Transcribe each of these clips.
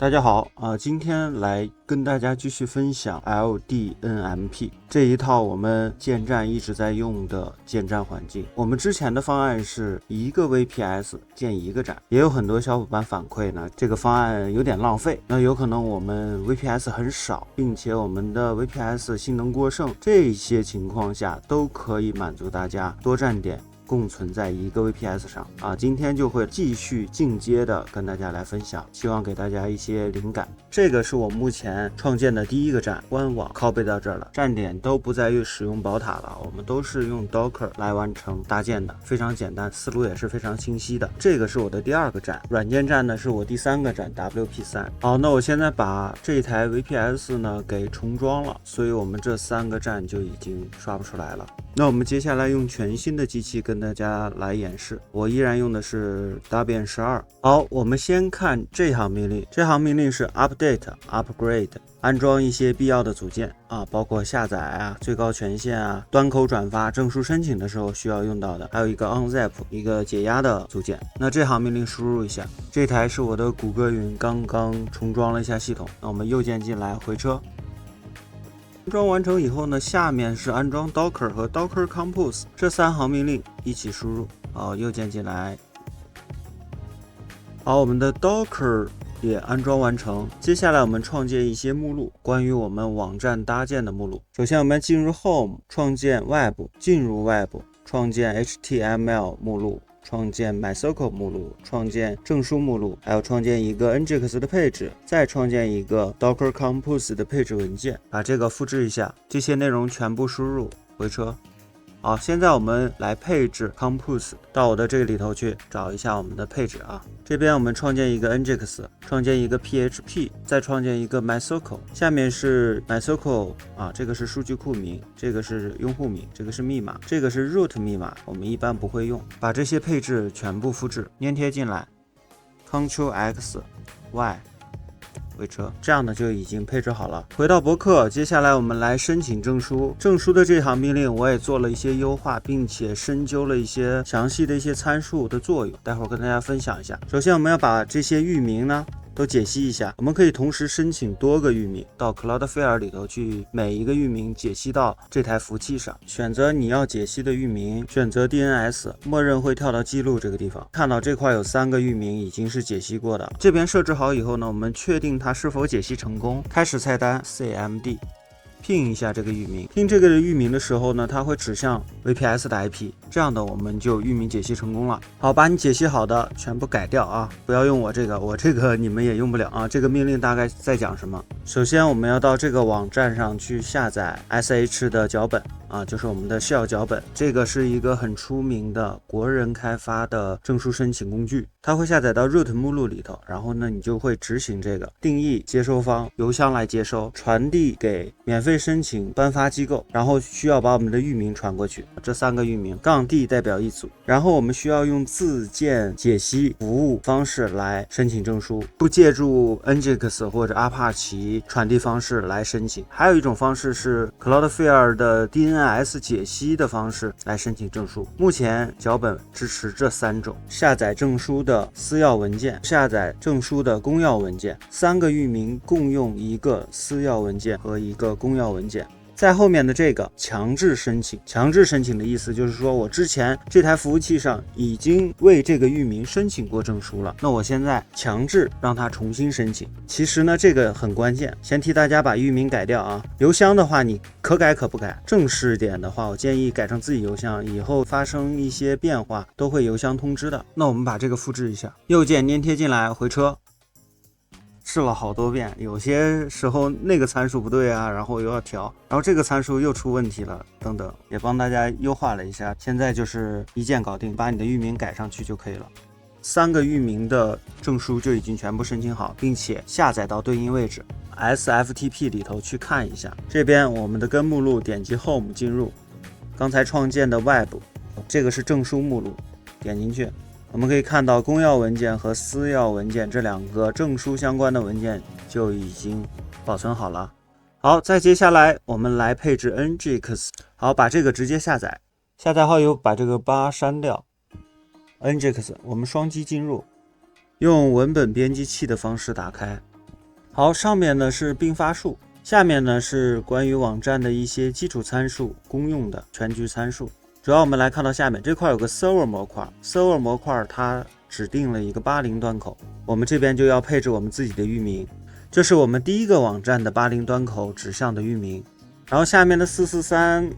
大家好今天来跟大家继续分享 LDNMP 这一套我们建站一直在用的建站环境。我们之前的方案是一个 VPS 建一个站，也有很多小伙伴反馈呢，这个方案有点浪费。那有可能我们 VPS 很少，并且我们的 VPS 性能过剩，这些情况下都可以满足大家多站点共存在一个 VPS 上今天就会继续进阶的跟大家来分享，希望给大家一些灵感。这个是我目前创建的第一个站，官网拷贝到这儿了，站点都不再使用宝塔了，我们都是用 Docker 来完成搭建的，非常简单，思路也是非常清晰的。这个是我的第二个站，软件站呢是我第三个站 WP3。好，那我现在把这一台 VPS 呢给重装了，所以我们这3个站就已经刷不出来了。那我们接下来用全新的机器跟大家来演示，我依然用的是 Debian 12。好，我们先看这行命令，这行命令是 update upgrade， 安装一些必要的组件包括下载最高权限端口转发、证书申请的时候需要用到的，还有一个 unzip 一个解压的组件。那这行命令输入一下，这台是我的谷歌云刚刚重装了一下系统，那我们右键进来回车。安装完成以后呢，下面是安装 Docker 和 Docker Compose 这3行命令一起输入。好，右键进来。好，我们的 Docker 也安装完成。接下来我们创建一些目录，关于我们网站搭建的目录。首先我们进入 Home， 创建 Web， 进入 Web， 创建 HTML 目录，创建 MySQL 目录，创建证书目录，还有创建一个 Nginx 的配置，再创建一个 Docker Compose 的配置文件，把这个复制一下，这些内容全部输入，回车。好，现在我们来配置 Compose， 到我的这个里头去找一下我们的配置这边我们创建一个 Nginx， 创建一个 PHP， 再创建一个 MySQL， 下面是 MySQL这个是数据库名，这个是用户名，这个是密码，这个是 root 密码，我们一般不会用。把这些配置全部复制粘贴进来 Ctrl X Y回车，这样呢就已经配置好了。回到博客，接下来我们来申请证书。证书的这行命令我也做了一些优化，并且深究了一些详细的一些参数的作用，待会儿跟大家分享一下。首先我们要把这些域名呢都解析一下，我们可以同时申请多个域名，到 Cloudflare 里头去，每一个域名解析到这台服务器上，选择你要解析的域名，选择 DNS， 默认会跳到记录这个地方，看到这块有3个域名已经是解析过的。这边设置好以后呢，我们确定它是否解析成功，开始菜单 CMD。拼一下这个域名，拼这个域名的时候呢，它会指向 VPS 的 IP， 这样的我们就域名解析成功了。好，把你解析好的全部改掉不要用我这个你们也用不了这个命令大概在讲什么？首先我们要到这个网站上去下载 SH 的脚本就是我们的 Shell 脚本，这个是一个很出名的国人开发的证书申请工具，它会下载到 root 目录里头，然后呢你就会执行这个定义接收方，邮箱来接收，传递给免费申请颁发机构，然后需要把我们的域名传过去，这3个域名-D 代表一组，然后我们需要用自建解析服务方式来申请证书，不借助 Nginx 或者 Apache 传递方式来申请。还有一种方式是 Cloudflare 的 DNS 解析的方式来申请证书。目前脚本支持这3种，下载证书的私钥文件，下载证书的公钥文件，3个域名共用一个私钥文件和一个公钥文件。在后面的这个强制申请，强制申请的意思就是说我之前这台服务器上已经为这个域名申请过证书了，那我现在强制让它重新申请。其实呢这个很关键，先替大家把域名改掉邮箱的话你可改可不改，正式点的话我建议改成自己邮箱，以后发生一些变化都会邮箱通知的。那我们把这个复制一下，右键粘贴进来回车。试了好多遍，有些时候那个参数不对然后又要调，然后这个参数又出问题了等等，也帮大家优化了一下，现在就是一键搞定，把你的域名改上去就可以了。3个域名的证书就已经全部申请好，并且下载到对应位置 SFTP 里头去看一下。这边我们的根目录点击 Home 进入，刚才创建的 Web， 这个是证书目录，点进去我们可以看到公钥文件和私钥文件这2个证书相关的文件就已经保存好了。好，再接下来我们来配置 Nginx。 好，把这个直接下载，下载后又把这个8删掉。Nginx 我们双击进入，用文本编辑器的方式打开，好，上面呢是并发数，下面呢是关于网站的一些基础参数，公用的全局参数。主要我们来看到下面这块有个 server 模块 ，server 模块它指定了一个80端口，我们这边就要配置我们自己的域名，这是我们第一个网站的80端口指向的域名。然后下面的443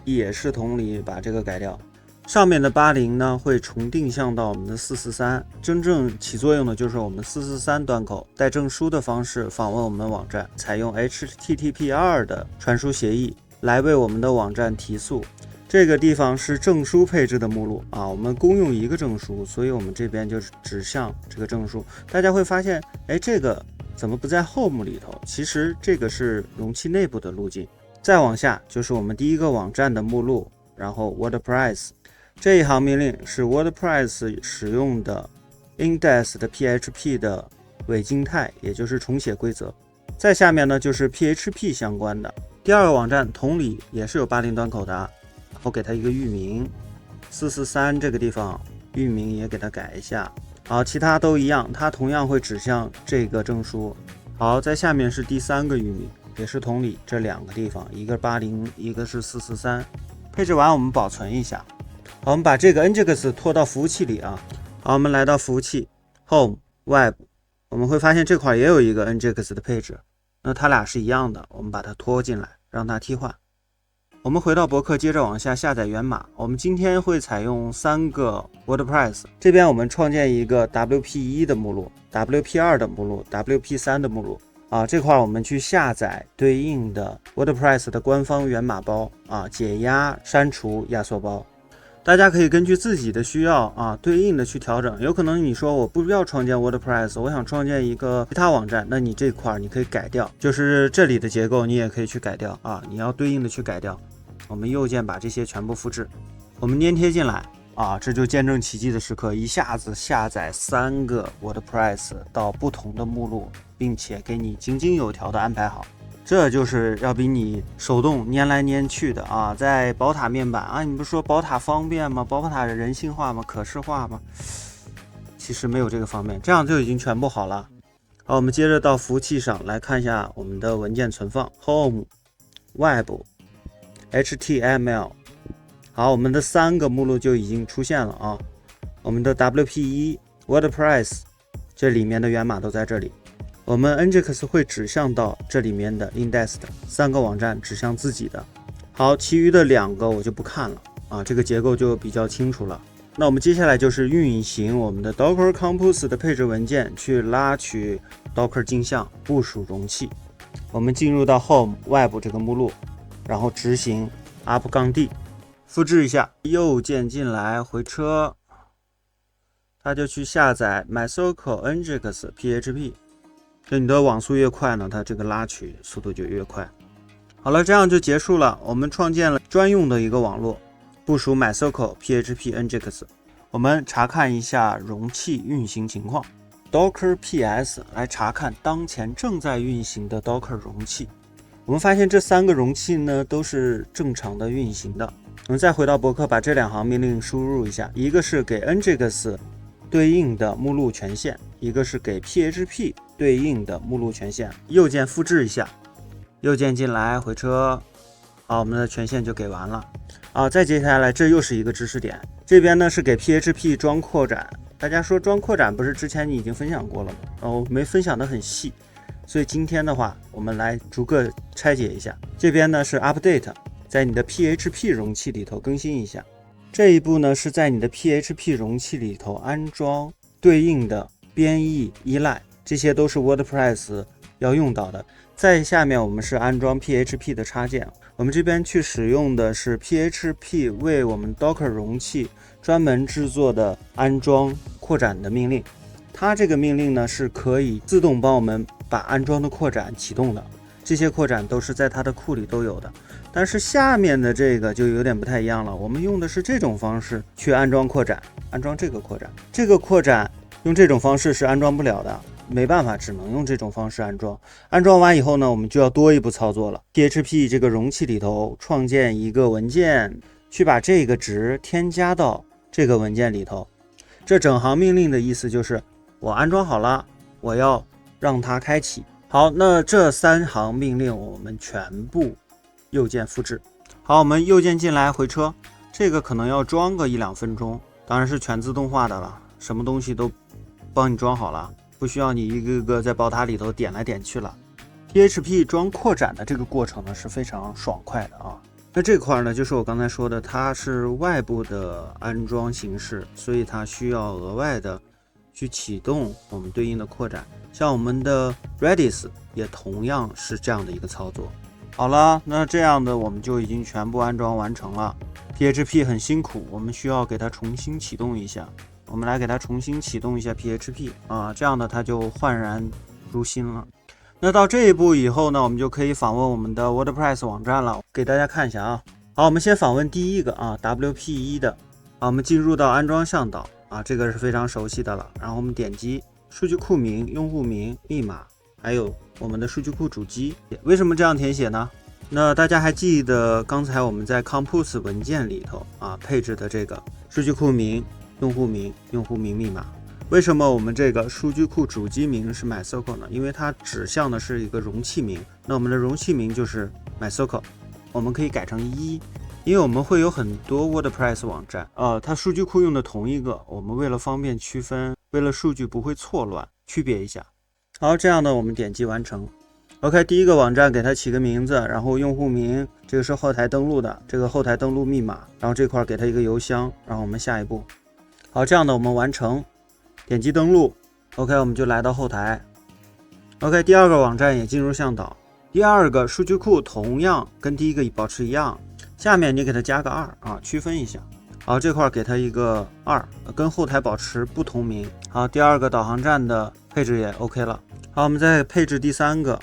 也是同理把这个改掉。上面的80呢会重定向到我们的443，真正起作用的就是我们443端口带证书的方式访问我们网站，采用 HTTP2 的传输协议来为我们的网站提速。这个地方是证书配置的目录啊，我们公用一个证书，所以我们这边就是指向这个证书。大家会发现，这个怎么不在 Home 里头？其实这个是容器内部的路径。再往下就是我们第一个网站的目录，然后 WordPress。这一行命令是 WordPress 使用的 index 的 PHP 的伪静态，也就是重写规则。再下面呢就是 PHP 相关的。第二个网站同理也是有80端口的，然后给它一个域名443，这个地方域名也给它改一下。好，其他都一样，它同样会指向这个证书。好，在下面是第三个域名，也是同理，这两个地方，一个80，一个是443。配置完我们保存一下。好，我们把这个 Nginx 拖到服务器里啊。好，我们来到服务器 Home Web， 我们会发现这块也有一个 Nginx 的配置，那它俩是一样的，我们把它拖进来，让它替换。我们回到博客，接着往下下载源码。我们今天会采用3个 WordPress， 这边我们创建一个 WP1 的目录、WP2 的目录、WP3 的目录啊。这块我们去下载对应的 WordPress 的官方源码包啊，解压、删除、压缩包。大家可以根据自己的需要啊，对应的去调整。有可能你说我不要创建 WordPress， 我想创建一个其他网站，那你这块你可以改掉，就是这里的结构你也可以去改掉啊，你要对应的去改掉。我们右键把这些全部复制，我们粘贴进来啊，这就见证奇迹的时刻，一下子下载3个 WordPress 到不同的目录，并且给你井井有条的安排好。这就是要比你手动粘来粘去的啊，在宝塔面板啊，你不是说宝塔方便吗？宝塔人性化吗？可视化吗？其实没有这个方面，这样就已经全部好了。好，我们接着到服务器上来看一下我们的文件存放 ，Home、Web、HTML。好，我们的3个目录就已经出现了啊。我们的 WP1、WordPress 这里面的源码都在这里。我们 Nginx 会指向到这里面的 index 的3个网站指向自己的。好，其余的2个我就不看了啊，这个结构就比较清楚了。那我们接下来就是运行我们的 Docker Compose 的配置文件，去拉取 Docker 镜像，部署容器。我们进入到 Home Web 这个目录，然后执行 up-d， 复制一下，右键进来回车，它就去下载 MySQL Nginx PHP。就你的网速越快呢，它这个拉取速度就越快。好了，这样就结束了。我们创建了专用的一个网络，部署 MySQL PHP Nginx。我们查看一下容器运行情况 ，Docker PS 来查看当前正在运行的 Docker 容器。我们发现这3个容器呢都是正常的运行的。我们再回到博客，把这2行命令输入一下，一个是给 Nginx 对应的目录权限，一个是给 PHP 对应的目录权限。右键复制一下，右键进来回车，好，我们的权限就给完了啊。再接下来这又是一个知识点，这边呢是给 PHP 装扩展。大家说装扩展不是之前你已经分享过了吗？我没分享的很细，所以今天的话我们来逐个拆解一下。这边呢是 update， 在你的 PHP 容器里头更新一下。这一步呢是在你的 PHP 容器里头安装对应的编译依赖，这些都是 WordPress 要用到的。在下面我们是安装 PHP 的插件，我们这边去使用的是 PHP 为我们 Docker 容器专门制作的安装扩展的命令。它这个命令呢是可以自动帮我们把安装的扩展启动的，这些扩展都是在它的库里都有的。但是下面的这个就有点不太一样了，我们用的是这种方式去安装扩展，安装这个扩展，这个扩展用这种方式是安装不了的，没办法，只能用这种方式安装。安装完以后呢，我们就要多一步操作了。PHP 这个容器里头创建一个文件，去把这个值添加到这个文件里头。这整行命令的意思就是我安装好了，我要让它开启。好，那这3行命令我们全部右键复制。好，我们右键进来回车，这个可能要装个1-2分钟，当然是全自动化的了，什么东西都帮你装好了，不需要你一个个在宝塔里头点来点去了。PHP 装扩展的这个过程呢是非常爽快的啊。那这块呢，就是我刚才说的，它是外部的安装形式，所以它需要额外的去启动我们对应的扩展。像我们的 Redis 也同样是这样的一个操作。好了，那这样的我们就已经全部安装完成了。PHP 很辛苦，我们需要给它重新启动一下。我们来给它重新启动一下 PHP 啊，这样的它就焕然如新了。那到这一步以后呢，我们就可以访问我们的 WordPress 网站了，给大家看一下啊。好，我们先访问第一个啊 WP1 的，好，我们进入到安装向导啊，这个是非常熟悉的了。然后我们点击数据库名、用户名、密码，还有我们的数据库主机。为什么这样填写呢？那大家还记得刚才我们在 Compose 文件里头啊配置的这个数据库名、用户名、用户名密码。为什么我们这个数据库主机名是 MySQL 呢？因为它指向的是一个容器名，那我们的容器名就是 MySQL， 我们可以改成1，因为我们会有很多 WordPress 网站，它数据库用的同一个，我们为了方便区分，为了数据不会错乱，区别一下。好，这样呢，我们点击完成。OK， 第一个网站给它起个名字，然后用户名，这个是后台登录的，这个后台登录密码，然后这块给它一个邮箱，然后我们下一步。好，这样的我们完成。点击登录 ，OK， 我们就来到后台。OK， 第二个网站也进入向导。第二个数据库同样跟第一个保持一样，下面你给它加个2啊，区分一下。好，这块给它一个2，跟后台保持不同名。好，第二个导航站的配置也 OK 了。好，我们再配置第3个，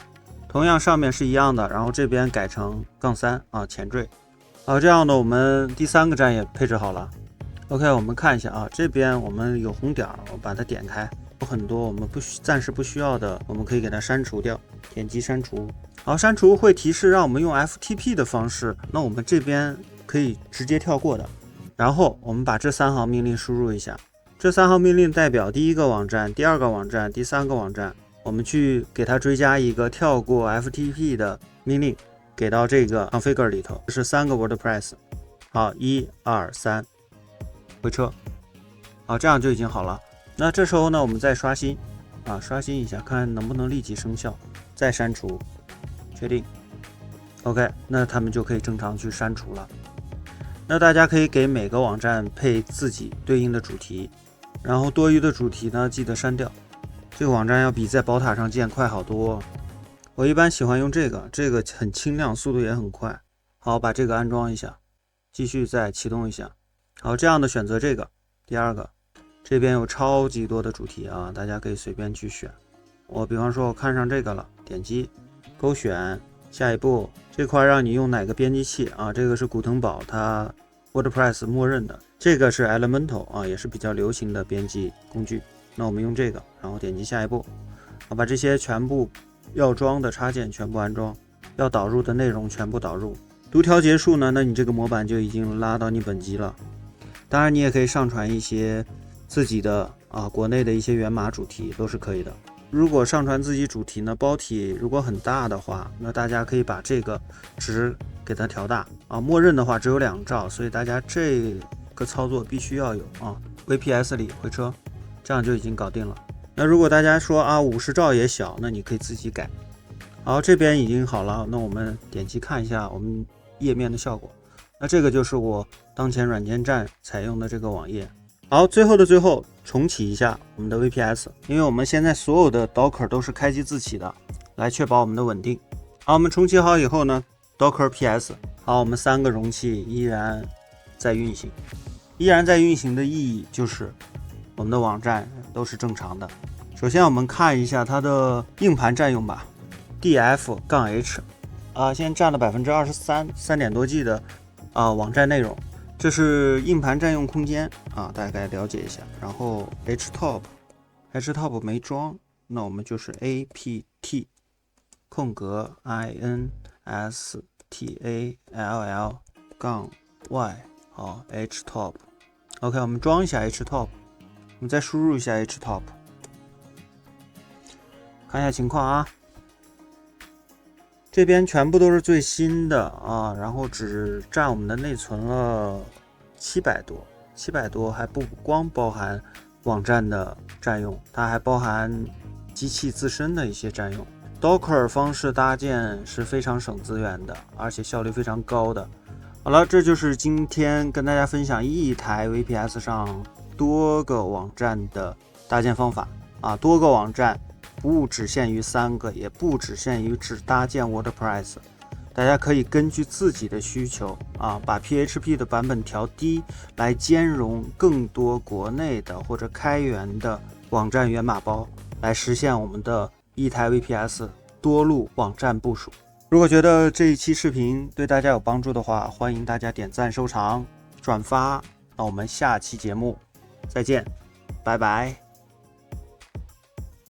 同样上面是一样的，然后这边改成-3啊，前缀。好，这样的我们第3个站也配置好了。OK， 我们看一下啊，这边我们有红点，我把它点开，有很多我们暂时不需要的，我们可以给它删除掉。点击删除。好，删除会提示让我们用 FTP 的方式，那我们这边可以直接跳过的。然后我们把这3行命令输入一下，这3行命令代表第一个网站、第二个网站、第3个网站，我们去给它追加一个跳过 FTP 的命令，给到这个 configure 里头，这是3个 WordPress。好，1、2、3。回车，好，这样就已经好了。那这时候呢，我们再刷新啊，刷新一下，看能不能立即生效。再删除，确定。OK， 那他们就可以正常去删除了。那大家可以给每个网站配自己对应的主题，然后多余的主题呢，记得删掉。这个网站要比在宝塔上建快好多。我一般喜欢用这个很轻量，速度也很快。好，把这个安装一下，继续再启动一下。好，这样的选择这个。第二个，这边有超级多的主题啊，大家可以随便去选。我比方说我看上这个了，点击勾选，下一步这块让你用哪个编辑器啊？这个是古腾堡，它 WordPress 默认的。这个是 Elementor 啊，也是比较流行的编辑工具。那我们用这个，然后点击下一步，好，把这些全部要装的插件全部安装，要导入的内容全部导入。读条结束呢，那你这个模板就已经拉到你本机了。当然，你也可以上传一些自己的国内的一些源码主题都是可以的。如果上传自己主题呢，包体如果很大的话，那大家可以把这个值给它调大啊。默认的话只有2兆，所以大家这个操作必须要有啊。VPS 里回车，这样就已经搞定了。那如果大家说50兆也小，那你可以自己改。好，这边已经好了，那我们点击看一下我们页面的效果。那这个就是我当前软件站采用的这个网页。好，最后的最后，重启一下我们的 VPS， 因为我们现在所有的 Docker 都是开机自启的，来确保我们的稳定。好，我们重启好以后呢 ，Docker PS， 好，我们3个容器依然在运行。依然在运行的意义就是我们的网站都是正常的。首先我们看一下它的硬盘占用吧 ，df-h， 现在占了23%， 3点多 G 的网站内容，这是硬盘占用空间大概了解一下。然后 htop 没装，那我们就是 apt 空格 install -y 好 htop。 OK， 我们装一下 htop， 我们再输入一下 htop， 看一下情况啊。这边全部都是最新的啊，然后只占我们的内存了700多，还不光包含网站的占用，它还包含机器自身的一些占用。Docker 方式搭建是非常省资源的，而且效率非常高的。好了，这就是今天跟大家分享一台 VPS 上多个网站的搭建方法啊，多个网站不只限于3个，也不只限于只搭建 WordPress， 大家可以根据自己的需求啊，把 PHP 的版本调低，来兼容更多国内的或者开源的网站源码包，来实现我们的一台 VPS 多路网站部署。如果觉得这一期视频对大家有帮助的话，欢迎大家点赞、收藏、转发。那我们下期节目再见，拜拜。